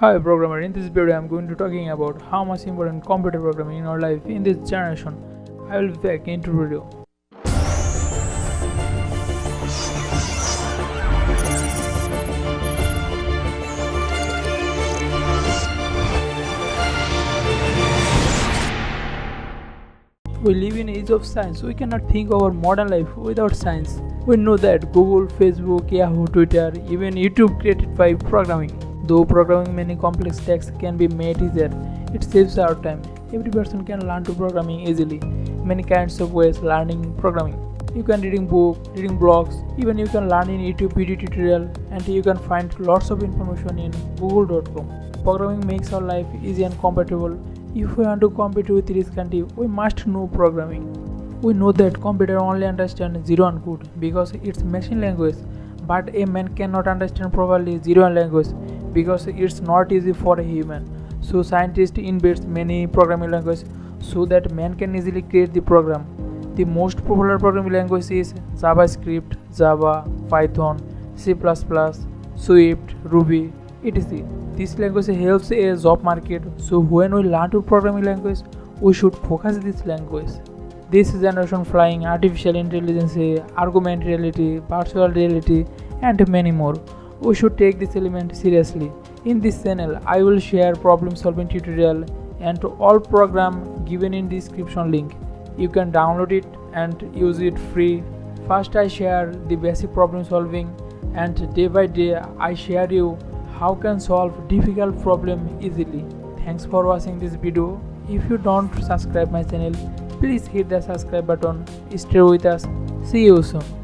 Hi programmer, in this video I am going to talking about how much important computer programming in our life in this generation. I will be back into video. We live in age of science. We cannot think of our modern life without science. We know that Google, Facebook, Yahoo, Twitter, even YouTube created by programming. Though programming many complex tasks can be made easier, it saves our time. Every person can learn to programming easily. Many kinds of ways learning programming. You can reading book, reading blogs, even you can learn in YouTube video tutorial, and you can find lots of information in google.com. Programming makes our life easy and compatible. If we want to compete with this country, we must know programming. We know that computer only understands 0 and code because it's machine language, but a man cannot understand properly 0 and language because it's not easy for a human. So scientists invent many programming languages so that man can easily create the program. The most popular programming language is JavaScript, Java, Python, C++, Swift, Ruby, etc. This language helps a job market, so when we learn to programming language, we should focus this language. This generation flying artificial intelligence, augmented reality, virtual reality, and many more. We should take this element seriously. In this channel, I will share problem solving tutorial and all program given in description link. You can download it and use it free. First I share the basic problem solving, and day by day I share you how can solve difficult problem easily. Thanks for watching this video. If you don't subscribe my channel, please hit the subscribe button. Stay with us. See you soon.